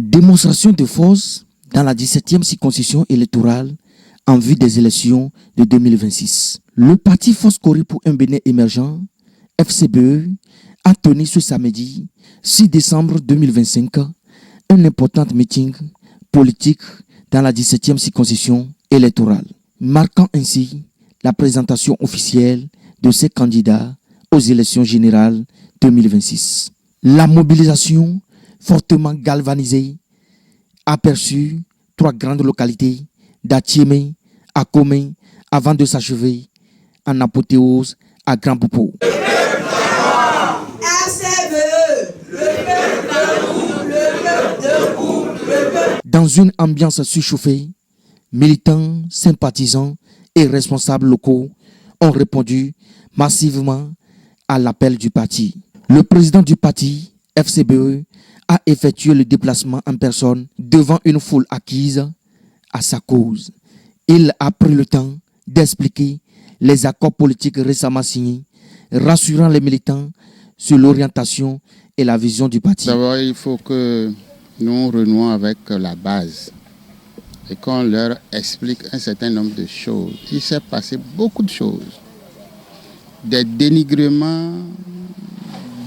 Démonstration de force dans la 17e circonscription électorale en vue des élections de 2026. Le parti Force Corée pour un Bénin émergent, FCBE, a tenu ce samedi 6 décembre 2025 un important meeting politique dans la 17e circonscription électorale, marquant ainsi la présentation officielle de ses candidats aux élections générales 2026. La mobilisation fortement galvanisée aperçut 3 grandes localités d'Atiémé à Komé avant de s'achever en apothéose à Grand Poupeau. Dans une ambiance surchauffée, militants, sympathisants et responsables locaux ont répondu massivement à l'appel du parti. Le président du parti, FCBE, a effectué le déplacement en personne devant une foule acquise à sa cause. Il a pris le temps d'expliquer les accords politiques récemment signés, rassurant les militants sur l'orientation et la vision du parti. D'abord, il faut que nous renouons avec la base et qu'on leur explique un certain nombre de choses. Il s'est passé beaucoup de choses. Des dénigrements,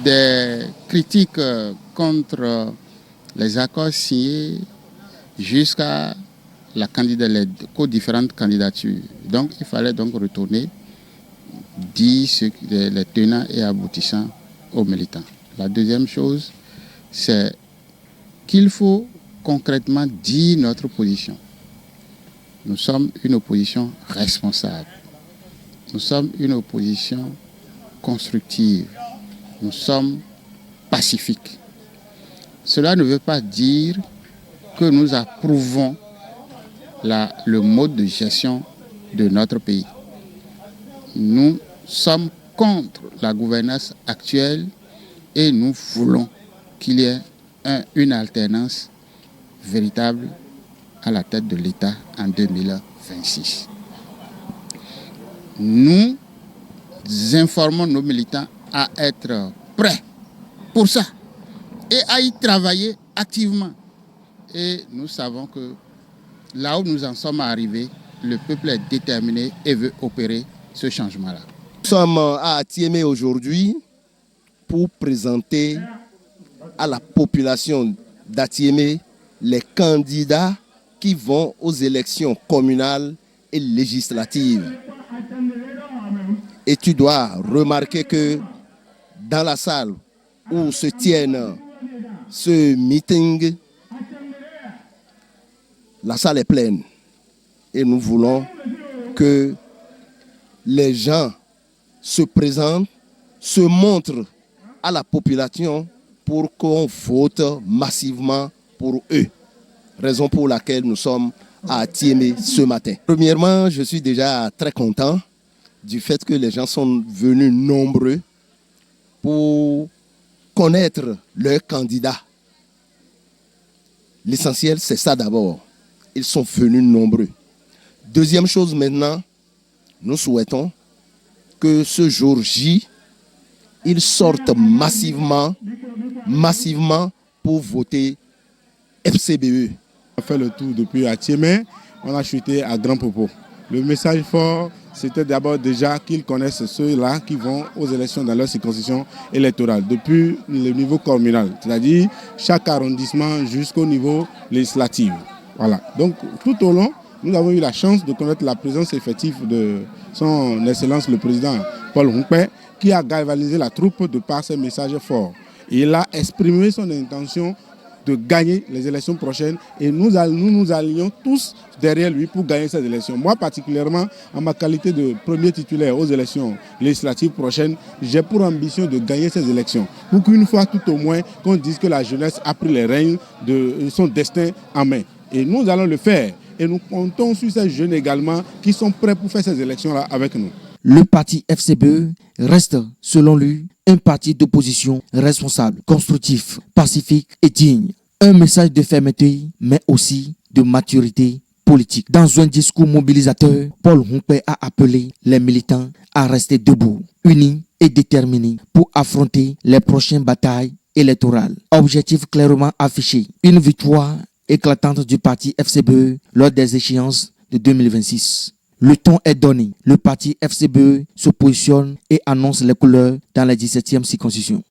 des critiques contre les accords signés jusqu'à les différentes candidatures. Donc il fallait donc retourner, dire les tenants et aboutissants aux militants. La deuxième chose, c'est qu'il faut concrètement dire notre position. Nous sommes une opposition responsable. Nous sommes une opposition constructive. Nous sommes pacifiques. Cela ne veut pas dire que nous approuvons le mode de gestion de notre pays. Nous sommes contre la gouvernance actuelle et nous voulons qu'il y ait une alternance véritable à la tête de l'État en 2026. Nous informons nos militants à être prêts pour ça et à y travailler activement. Et nous savons que là où nous en sommes arrivés, le peuple est déterminé et veut opérer ce changement-là. Nous sommes à Atiémé aujourd'hui pour présenter à la population d'Atiémé les candidats qui vont aux élections communales et législatives. Et tu dois remarquer que dans la salle où se tiennent ce meeting, la salle est pleine. Et nous voulons que les gens se présentent, se montrent à la population pour qu'on vote massivement pour eux. Raison pour laquelle nous sommes à Atiémé ce matin. Premièrement, je suis déjà très content du fait que les gens sont venus nombreux pour connaître leur candidat. L'essentiel, c'est ça d'abord. Ils sont venus nombreux. Deuxième chose maintenant, nous souhaitons que ce jour J, ils sortent massivement pour voter FCBE. On a fait le tour depuis Atiémé, on a chuté à Grand Poupeau. Le message fort, c'était d'abord déjà qu'ils connaissent ceux-là qui vont aux élections dans leur circonscription électorale, depuis le niveau communal, c'est-à-dire chaque arrondissement jusqu'au niveau législatif. Voilà. Donc tout au long, nous avons eu la chance de connaître la présence effective de son Excellence le Président Paul Hongpè, qui a galvanisé la troupe de par ses messages forts. Il a exprimé son intention de gagner les élections prochaines et nous nous allions tous derrière lui pour gagner ces élections. Moi particulièrement, en ma qualité de premier titulaire aux élections législatives prochaines, j'ai pour ambition de gagner ces élections. Pour qu'une fois tout au moins, qu'on dise que la jeunesse a pris les rênes de son destin en main. Et nous allons le faire. Et nous comptons sur ces jeunes également qui sont prêts pour faire ces élections-là avec nous. Le parti FCBE reste, selon lui, un parti d'opposition responsable, constructif, pacifique et digne. Un message de fermeté, mais aussi de maturité politique. Dans un discours mobilisateur, Paul Hongpè a appelé les militants à rester debout, unis et déterminés pour affronter les prochaines batailles électorale. Objectif clairement affiché, une victoire éclatante du parti FCBE lors des échéances de 2026. Le ton est donné. Le parti FCBE se positionne et annonce les couleurs dans la 17e circonscription.